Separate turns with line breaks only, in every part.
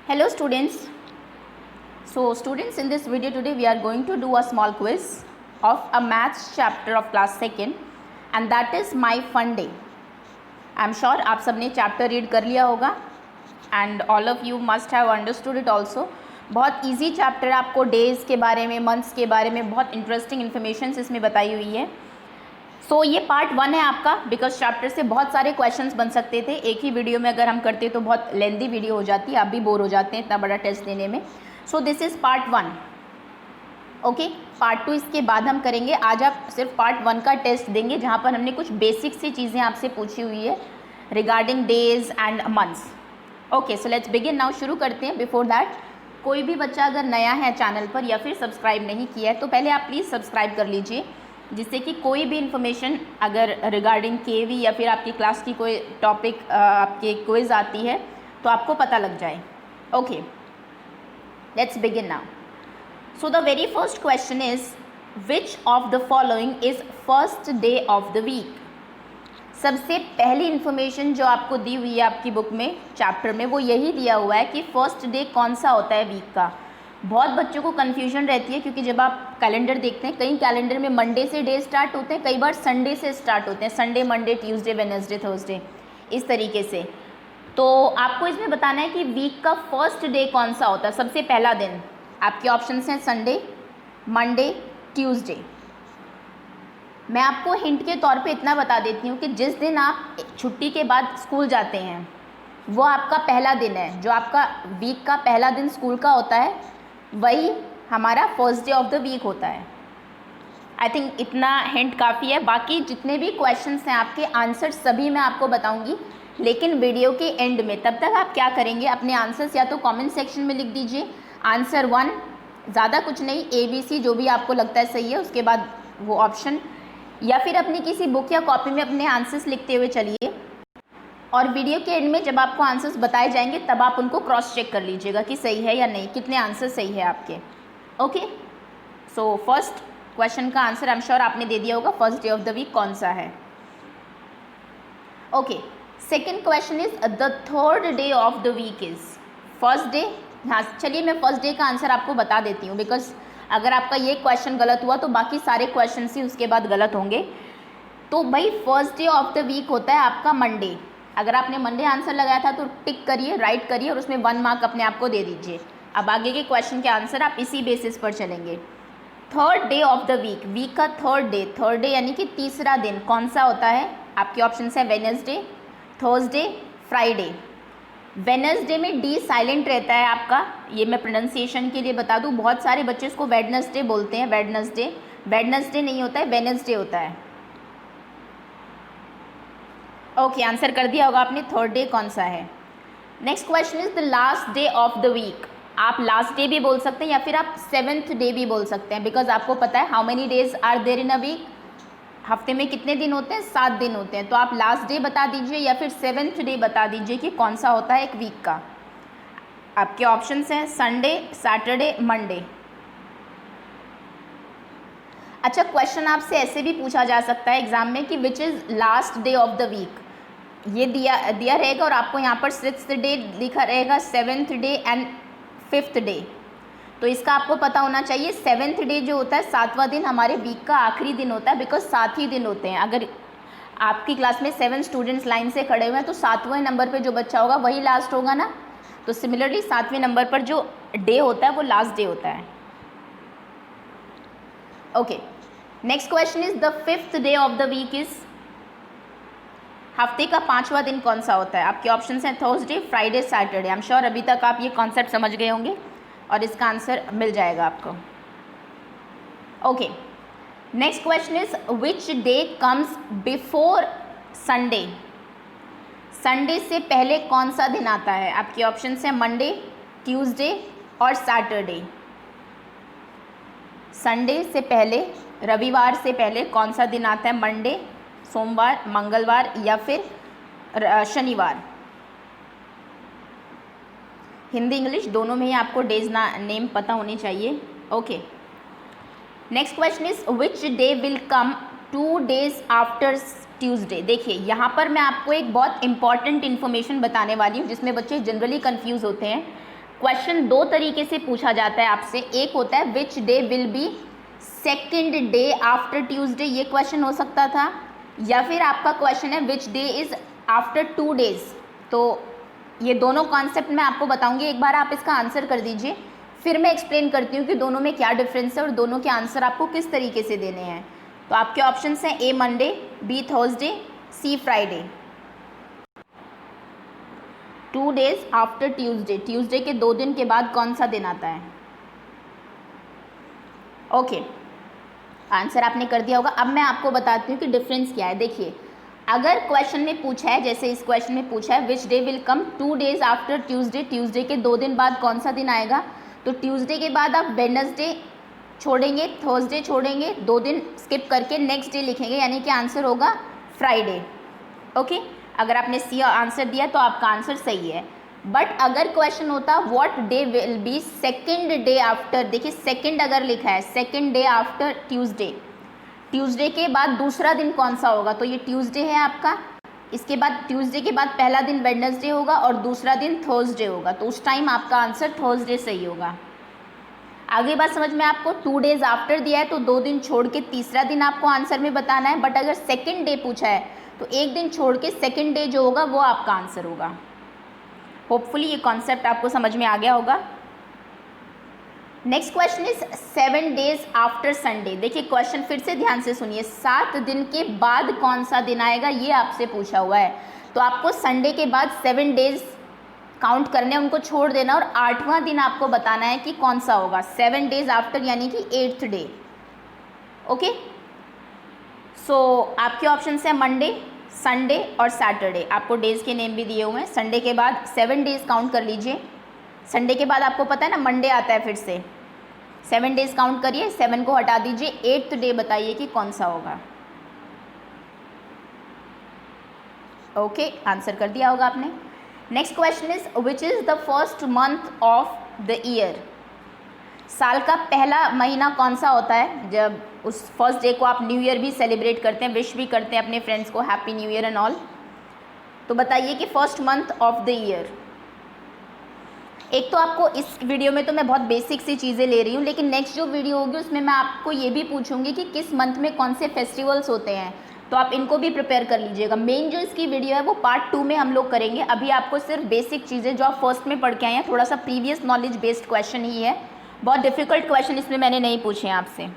Hello students. So students, in this video today we are going to do a small quiz of a maths chapter of class 2nd and that is My Fun Day. I am sure आप सबने chapter read कर लिया होगा and all of you must have understood it also. बहुत easy chapter, आपको days के बारे में, months के बारे में बहुत interesting information इसमें बताई हुई है. सो ये पार्ट 1 है आपका, बिकॉज चैप्टर से बहुत सारे क्वेश्चंस बन सकते थे. एक ही वीडियो में अगर हम करते तो बहुत लेंदी वीडियो हो जाती, आप भी बोर हो जाते हैं इतना बड़ा टेस्ट देने में. So this is part 1. Okay, part 2 इसके बाद हम करेंगे. आज आप सिर्फ पार्ट 1 का टेस्ट देंगे जहाँ पर हमने कुछ बेसिक सी चीज़ें आपसे पूछी हुई है regarding days and months. Okay, so let's begin now. शुरू करते हैं. बिफोर दैट, कोई भी बच्चा अगर नया है चैनल पर या फिर सब्सक्राइब नहीं किया है तो पहले आप प्लीज़ सब्सक्राइब कर लीजिए, जिससे कि कोई भी इन्फॉर्मेशन अगर रिगार्डिंग केवी या फिर आपकी क्लास की कोई टॉपिक आपके क्विज आती है तो आपको पता लग जाए. Okay, let's begin now. So the very first question is which of the following is first day of the week. सबसे पहली इन्फॉर्मेशन जो आपको दी हुई है आपकी बुक में चैप्टर में वो यही दिया हुआ है कि फर्स्ट डे कौन सा होता है वीक का. बहुत बच्चों को कन्फ्यूजन रहती है क्योंकि जब आप कैलेंडर देखते हैं, कई कैलेंडर में मंडे से डे स्टार्ट होते हैं, कई बार संडे से स्टार्ट होते हैं. Sunday, Monday, Tuesday, Wednesday, Thursday, इस तरीके से. तो आपको इसमें बताना है कि वीक का फर्स्ट डे कौन सा होता है, सबसे पहला दिन. आपके ऑप्शंस हैं संडे, मंडे, ट्यूसडे. मैं आपको हिंट के तौर पे इतना बता देती हूँ कि जिस दिन आप छुट्टी के बाद स्कूल जाते हैं वो आपका पहला दिन है. जो आपका वीक का पहला दिन स्कूल का होता है वही हमारा first day of the week होता है. आई थिंक इतना हिंट काफ़ी है. बाकी जितने भी क्वेश्चंस हैं आपके आंसर सभी मैं आपको बताऊंगी, लेकिन वीडियो के एंड में. तब तक आप क्या करेंगे, अपने आंसर्स या तो कमेंट सेक्शन में लिख दीजिए. आंसर 1, ज़्यादा कुछ नहीं, ABC जो भी आपको लगता है सही है, उसके बाद वो ऑप्शन, या फिर अपनी किसी बुक या कॉपी में अपने आंसर्स लिखते हुए चलिए. और वीडियो के एंड में जब आपको आंसर्स बताए जाएंगे तब आप उनको क्रॉस चेक कर लीजिएगा कि सही है या नहीं, कितने आंसर सही है आपके. ओके, सो फर्स्ट क्वेश्चन का आंसर आई एम श्योर आपने दे दिया होगा, first day of the week कौन सा है. Okay, second question is the third day of the week is first day. हाँ, चलिए मैं फर्स्ट डे का आंसर आपको बता देती हूँ, बिकॉज अगर आपका ये क्वेश्चन गलत हुआ तो बाकी सारे क्वेश्चन ही उसके बाद गलत होंगे. तो भाई first day of the week होता है आपका मंडे. अगर आपने मंडे आंसर लगाया था तो टिक करिए, राइट करिए और उसमें 1 मार्क अपने आप को दे दीजिए. अब आगे के क्वेश्चन के आंसर आप इसी बेसिस पर चलेंगे. Third day of the week, week का थर्ड डे यानी कि तीसरा दिन कौन सा होता है. आपके ऑप्शन है वेडनेसडे, थर्सडे, फ्राइडे. वेडनेसडे में डी साइलेंट रहता है आपका, ये मैं प्रोनाउंसिएशन के लिए बता दूँ. बहुत सारे बच्चे इसको वेडनेसडे बोलते हैं. वेडनेसडे नहीं होता है, वेडनेसडे होता है. ओके, आंसर कर दिया होगा आपने. थर्ड डे कौन सा है. Next question is the last day of the week. आप लास्ट डे भी बोल सकते हैं या फिर आप 7th डे भी बोल सकते हैं, बिकॉज आपको पता है how many days are there in a week. हफ्ते में कितने दिन होते हैं, 7 दिन होते हैं. तो आप लास्ट डे बता दीजिए या फिर 7th डे बता दीजिए कि कौन सा होता है एक वीक का. आपके ऑप्शंस हैं संडे, सैटरडे, मंडे. अच्छा, क्वेश्चन आपसे ऐसे भी पूछा जा सकता है एग्जाम में कि which is last day of the week. ये दिया रहेगा और आपको यहाँ पर 6th डे लिखा रहेगा, 7th day and 5th day. तो इसका आपको पता होना चाहिए. 7th डे जो होता है, 7वां दिन, हमारे वीक का आखिरी दिन होता है, बिकॉज 7 ही दिन होते हैं. अगर आपकी क्लास में 7 स्टूडेंट्स लाइन से खड़े हुए हैं तो 7वें नंबर पे जो बच्चा होगा वही लास्ट होगा ना. तो सिमिलरली 7वें नंबर पर जो डे होता है वो लास्ट डे होता है. Okay, next question is the 5th day of the week is, हफ्ते का 5वां दिन कौन सा होता है. आपके ऑप्शंस हैं Thursday, Friday, Saturday. I am sure अभी तक आप ये कॉन्सेप्ट समझ गए होंगे और इसका आंसर मिल जाएगा आपको. Okay, next question is which day comes before Sunday. Sunday से पहले कौन सा दिन आता है. आपके ऑप्शंस हैं मंडे, ट्यूसडे और सैटरडे. संडे से पहले, रविवार से पहले कौन सा दिन आता है. मंडे, सोमवार, मंगलवार या फिर शनिवार. हिंदी इंग्लिश दोनों में ही आपको डेज नेम पता होनी चाहिए. Okay, next question is which day will come 2 days after Tuesday. देखिए यहाँ पर मैं आपको एक बहुत इंपॉर्टेंट इन्फॉर्मेशन बताने वाली हूँ जिसमें बच्चे जनरली कंफ्यूज होते हैं. क्वेश्चन दो तरीके से पूछा जाता है आपसे। एक होता है which day will be second day after Tuesday, ये क्वेश्चन हो सकता था, या फिर आपका क्वेश्चन है which day is after 2 days. तो ये दोनों कॉन्सेप्ट मैं आपको बताऊंगी, एक बार आप इसका आंसर कर दीजिए, फिर मैं एक्सप्लेन करती हूँ कि दोनों में क्या डिफरेंस है और दोनों के आंसर आपको किस तरीके से देने हैं। तो आपके ऑप्शंस हैं A Monday, B Thursday, C Friday. 2 days after Tuesday, Tuesday के 2 दिन के बाद कौन सा दिन आता है? ओके, आंसर आपने कर दिया होगा। अब मैं आपको बताती हूँ कि डिफरेंस क्या है। देखिए, अगर क्वेश्चन में पूछा है, जैसे इस क्वेश्चन में पूछा है which day will come 2 days after Tuesday, Tuesday के 2 दिन बाद कौन सा दिन आएगा, तो ट्यूसडे के बाद आप वेडनेसडे छोड़ेंगे, थर्सडे छोड़ेंगे, 2 दिन स्किप करके नेक्स्ट डे लिखेंगे, यानी कि आंसर होगा फ्राइडे। ओके, अगर आपने सी आंसर दिया तो आपका आंसर सही है। बट अगर क्वेश्चन होता what day will be second day after, देखिए सेकेंड अगर लिखा है, second day after Tuesday, Tuesday के बाद दूसरा दिन कौन सा होगा, तो ये ट्यूसडे है आपका, इसके बाद ट्यूसडे के बाद पहला दिन वेडनेसडे होगा और दूसरा दिन थर्सडे होगा, तो उस टाइम आपका आंसर थर्सडे सही होगा। आगे बात समझ में आपको? 2 डेज आफ्टर दिया है तो 2 दिन छोड़ के तीसरा दिन आपको आंसर में बताना है। बट अगर सेकेंड डे पूछा है तो 1 दिन छोड़ के सेकेंड डे जो होगा वो आपका आंसर होगा। होपफुली ये कॉन्सेप्ट आपको समझ में आ गया होगा। Next question is 7 days after Sunday. देखिए क्वेश्चन फिर से ध्यान से सुनिए, 7 दिन के बाद कौन सा दिन आएगा ये आपसे पूछा हुआ है। तो आपको संडे के बाद 7 डेज काउंट करने, उनको छोड़ देना और 8वां दिन आपको बताना है कि कौन सा होगा। 7 डेज आफ्टर यानी कि 8th डे। ओके, सो आपके ऑप्शन है मंडे, संडे और सैटरडे। आपको डेज के नेम भी दिए हुए हैं। संडे के बाद 7 डेज काउंट कर लीजिए। संडे के बाद आपको पता है ना मंडे आता है, फिर से 7 डेज काउंट करिए, 7 को हटा दीजिए, 8th डे बताइए कि कौन सा होगा। ओके, आंसर कर दिया होगा आपने। Next question is which is the first month of the year. साल का पहला महीना कौन सा होता है, जब उस फर्स्ट डे को आप न्यू ईयर भी सेलिब्रेट करते हैं, विश भी करते हैं अपने फ्रेंड्स को happy new year and all. तो बताइए कि first month of the year. एक तो आपको इस वीडियो में तो मैं बहुत बेसिक सी चीज़ें ले रही हूँ, लेकिन नेक्स्ट जो वीडियो होगी उसमें मैं आपको ये भी पूछूंगी कि किस मंथ में कौन से फेस्टिवल्स होते हैं, तो आप इनको भी प्रिपेयर कर लीजिएगा। मेन जो इसकी वीडियो है वो पार्ट 2 में हम लोग करेंगे। अभी आपको सिर्फ बेसिक चीज़ें जो आप फर्स्ट में पढ़ के आए हैं, थोड़ा सा प्रीवियस नॉलेज बेस्ड क्वेश्चन ही है, बहुत डिफिकल्ट क्वेश्चन इसमें मैंने नहीं पूछे हैं आपसे।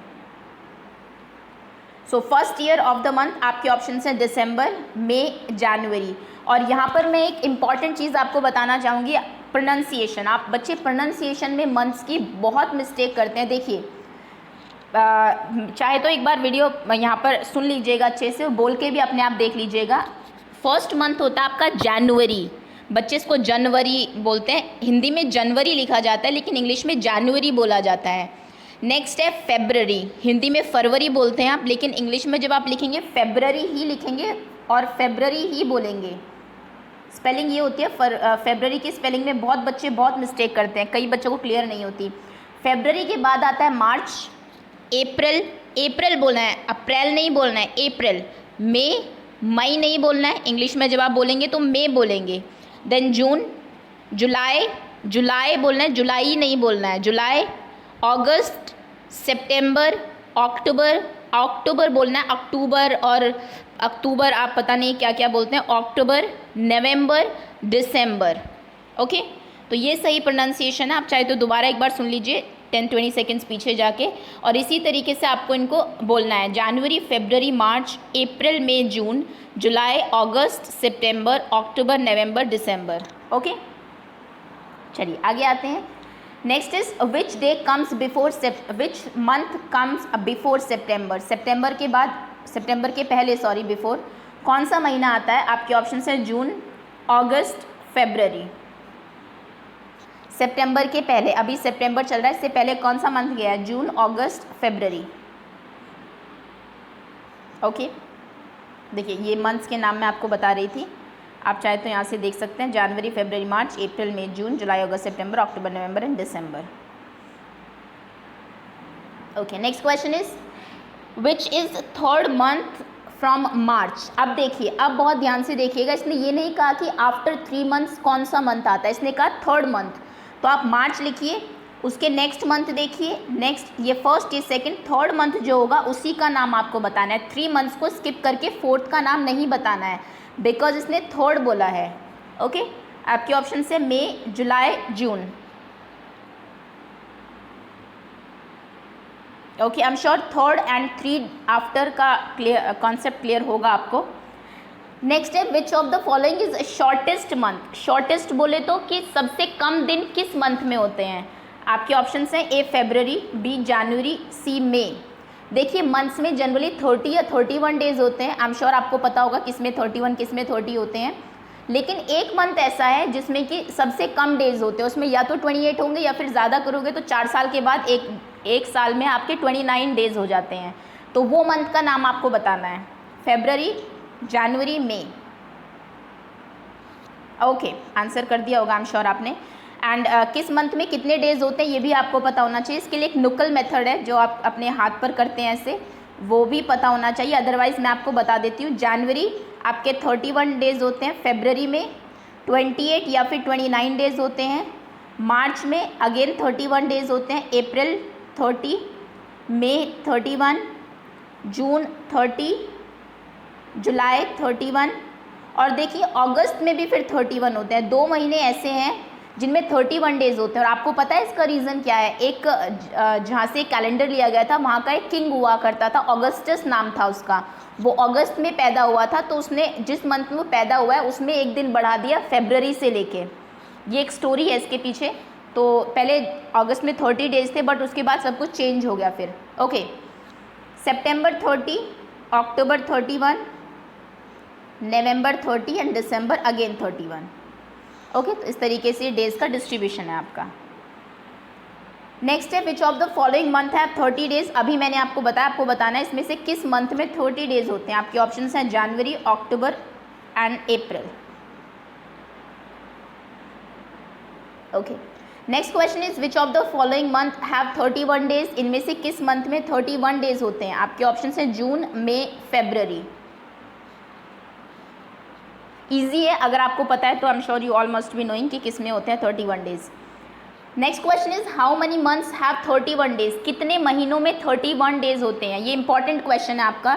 So first year of the month आपके ऑप्शन हैं दिसंबर, मई, जनवरी। और यहाँ पर मैं एक इम्पॉर्टेंट चीज़ आपको बताना चाहूँगी, प्रोनाउंसिएशन। आप बच्चे प्रोनाउंसिएशन में मंथ्स की बहुत मिस्टेक करते हैं। देखिए चाहे तो एक बार वीडियो यहाँ पर सुन लीजिएगा अच्छे से, बोल के भी अपने आप देख लीजिएगा। फर्स्ट मंथ होता है आपका जनवरी, बच्चे इसको जनवरी बोलते हैं, हिंदी में जनवरी लिखा जाता है लेकिन इंग्लिश में जनवरी बोला जाता है। नेक्स्ट है फेब्रवरी, हिंदी में फरवरी बोलते हैं आप, लेकिन इंग्लिश में जब आप लिखेंगे फेब्रवरी ही लिखेंगे और फेब्रवरी ही बोलेंगे। स्पेलिंग ये होती है, फेब्रवरी की स्पेलिंग में बहुत बच्चे बहुत मिस्टेक करते हैं, कई बच्चों को क्लियर नहीं होती। फेब्रवरी के बाद आता है मार्च, अप्रैल, अप्रैल बोलना है, अप्रैल नहीं बोलना है, अप्रैल। मई, मई नहीं बोलना है, इंग्लिश में जब आप बोलेंगे तो मई बोलेंगे। देन जून, जुलाई, जुलाई बोलना है, जुलाई नहीं बोलना है, जुलाई। अगस्त, सितंबर, अक्टूबर, अक्टूबर बोलना है, अक्टूबर, और अक्टूबर आप पता नहीं क्या क्या बोलते हैं, अक्टूबर, नवंबर, दिसंबर। ओके, तो ये सही प्रोनाउंसिएशन है। आप चाहे तो दोबारा एक बार सुन लीजिए 10-20 सेकेंड्स पीछे जाके, और इसी तरीके से आपको इनको बोलना है। जनवरी, February, March, April, May, June, July, August, September, October, नवंबर, दिसंबर। ओके, चलिए आगे आते हैं। Next is which day comes before, which month comes before September. सितंबर के बाद, सितंबर के पहले सॉरी बिफोर कौन सा महीना आता है? आपके ऑप्शन है जून, अगस्त, फरवरी। सितंबर के पहले, अभी सितंबर चल रहा है, इससे पहले कौन सा मंथ गया है? जून, अगस्त, फरवरी। ओके, देखिए ये मंथ्स के नाम मैं आपको बता रही थी, आप चाहे तो यहाँ से देख सकते हैं, January, February, March, April, May, June, July, August, September, October, November and December. Okay, next question is which is third month from March. अब देखिए, अब बहुत ध्यान से देखिएगा, इसने ये नहीं कहा कि आफ्टर 3 मंथ्स कौन सा मंथ आता है, इसने कहा थर्ड मंथ। तो आप मार्च लिखिए, उसके नेक्स्ट मंथ देखिए, नेक्स्ट ये फर्स्ट, ये सेकंड, थर्ड मंथ जो होगा उसी का नाम आपको बताना है। 3 मंथ्स को स्किप करके फोर्थ का नाम नहीं बताना है, बिकॉज इसने थर्ड बोला है। ओके, आपके ऑप्शन है May, July, June. Okay, I am sure third and 3 after का कॉन्सेप्ट क्लियर होगा आपको। नेक्स्ट है which of the following is shortest month. Shortest बोले तो कि सबसे कम दिन किस मंथ में होते हैं। आपके ऑप्शन हैं ए फरवरी, बी जनवरी, सी मई। देखिए मंथ्स में जनरली 30 या 31 डेज होते हैं। आई एम श्योर आपको पता होगा किस में 31 किस में 30 होते हैं, लेकिन एक मंथ ऐसा है जिसमें कि सबसे कम डेज होते हैं, उसमें या तो 28 होंगे या फिर ज़्यादा करोगे तो 4 साल के बाद एक साल में आपके 29 डेज हो जाते हैं। तो वो मंथ का नाम आपको बताना है, फरवरी, जनवरी, मई। ओके, आंसर कर दिया होगा आई एम श्योर आपने। एंड किस मंथ में कितने डेज होते हैं ये भी आपको पता होना चाहिए। इसके लिए एक नुकल मेथड है जो आप अपने हाथ पर करते हैं ऐसे, वो भी पता होना चाहिए। अदरवाइज़ मैं आपको बता देती हूँ, जनवरी आपके 31 डेज होते हैं, फरवरी में 28 या फिर 29 डेज होते हैं, मार्च में अगेन 31 डेज होते हैं, अप्रैल 30, मई 31, जून 30, जुलाई 31, और देखिए अगस्त में भी फिर 31 होते हैं। 2 महीने ऐसे हैं जिनमें 31 डेज होते हैं। और आपको पता है इसका रीज़न क्या है? एक जहाँ से कैलेंडर लिया गया था वहाँ का एक किंग हुआ करता था, ऑगस्टस नाम था उसका। वो अगस्त में पैदा हुआ था, तो उसने जिस मंथ में वो पैदा हुआ है उसमें एक दिन बढ़ा दिया फरवरी से लेके। ये एक स्टोरी है इसके पीछे। तो पहले अगस्त में 30 डेज थे, बट उसके बाद सब कुछ चेंज हो गया फिर। Okay, September 30, October 31, November 30 and December again 31। Okay, तो इस तरीके से डेज का डिस्ट्रीब्यूशन है आपका। नेक्स्ट है which of the following month है 30 डेज। अभी मैंने आपको बताया, आपको बताना है इसमें से किस मंथ में 30 डेज होते हैं। आपके ऑप्शंस हैं January, October and April. Okay, next question is which of the following month have 31 days. इनमें से किस मंथ में 31 डेज होते हैं। आपके ऑप्शंस हैं जून, मई, फरवरी। ईजी है, अगर आपको पता है तो आई am sure you all must be knowing कि किस में होते हैं 31 days. Next question is how many months have 31 days. कितने महीनों में 31 डेज होते हैं। ये इंपॉर्टेंट क्वेश्चन है आपका।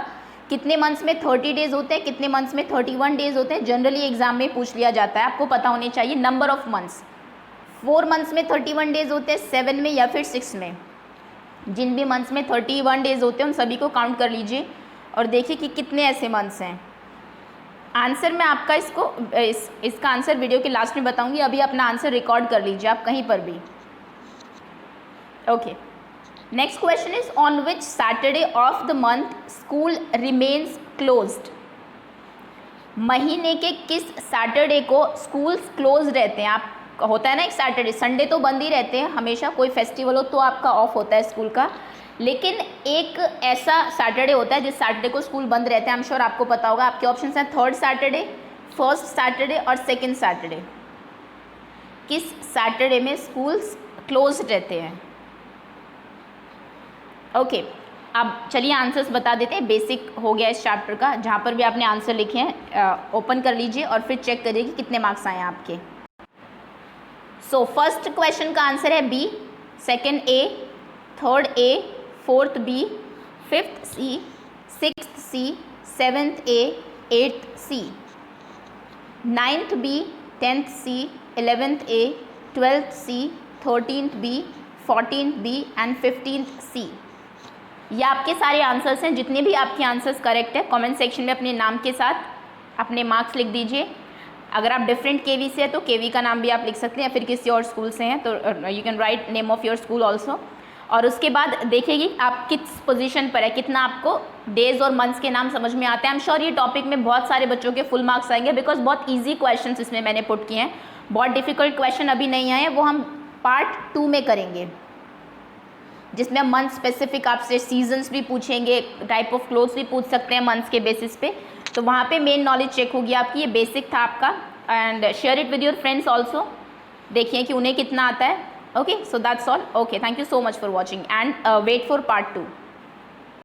कितने मंथ्स में 30 डेज होते हैं, कितने मंथ्स में 31 डेज होते हैं। जनरली एग्जाम में पूछ लिया जाता है, आपको पता होने चाहिए। नंबर ऑफ मंथ्स, 4 मंथ्स में 31 डेज होते हैं, 7 में या फिर 6 में। जिन भी मंथ्स में 31 डेज होते हैं उन सभी को काउंट कर लीजिए और देखिए कि कितने ऐसे मंथ्स हैं। आंसर मैं आपका इसका आंसर वीडियो के लास्ट में बताऊंगी। अभी अपना आंसर रिकॉर्ड कर लीजिए आप कहीं पर भी। Okay, next question is on which Saturday of the month school remains closed. महीने के किस सैटरडे को स्कूल्स क्लोज रहते हैं। आप होता है ना एक सैटरडे, संडे तो बंद ही रहते हैं हमेशा, कोई फेस्टिवल हो तो आपका ऑफ होता है स्कूल का, लेकिन एक ऐसा सैटरडे होता है जिस सैटरडे को स्कूल बंद रहते हैं। आई एम श्योर आपको पता होगा। आपके ऑप्शन हैं 3rd सैटरडे, 1st सैटरडे और 2nd सैटरडे। किस सैटरडे में स्कूल्स क्लोज रहते हैं। ओके, अब चलिए आंसर्स बता देते हैं। बेसिक हो गया इस चैप्टर का। जहाँ पर भी आपने आंसर लिखे हैं ओपन कर लीजिए और फिर चेक करिए कि कितने मार्क्स आए हैं आपके। सो फर्स्ट क्वेश्चन का आंसर है B, second A, third A, 4th B, 5th C, 6th C, 7th A, 8th C, 9th B, 10th C, 11th A, 12th C, 13th B, 14th B and 15th C. ये आपके सारे answers हैं। जितने भी आपके answers correct है comment section में अपने नाम के साथ अपने मार्क्स लिख दीजिए। अगर आप डिफरेंट केवी से हैं तो केवी का नाम भी आप लिख सकते हैं, या फिर किसी और स्कूल से हैं तो you can write name of your school also. और उसके बाद देखिएगी आप किस पोजीशन पर है, कितना आपको डेज और मंथ्स के नाम समझ में आते हैं। आई एम श्योर ये टॉपिक में बहुत सारे बच्चों के फुल मार्क्स आएंगे, बिकॉज बहुत ईजी क्वेश्चन इसमें मैंने पुट किए हैं। बहुत डिफिकल्ट क्वेश्चन अभी नहीं आए हैं, वो हम पार्ट 2 में करेंगे, जिसमें मंथ स्पेसिफिक आपसे सीजन्स भी पूछेंगे, टाइप ऑफ क्लोथ्स भी पूछ सकते हैं मंथ्स के बेसिस पे। तो वहाँ पे मेन नॉलेज चेक होगी आपकी। ये बेसिक था आपका, and share it with your friends also. देखिए कि उन्हें कितना आता है। Okay, so that's all. Okay, thank you so much for watching and wait for part 2।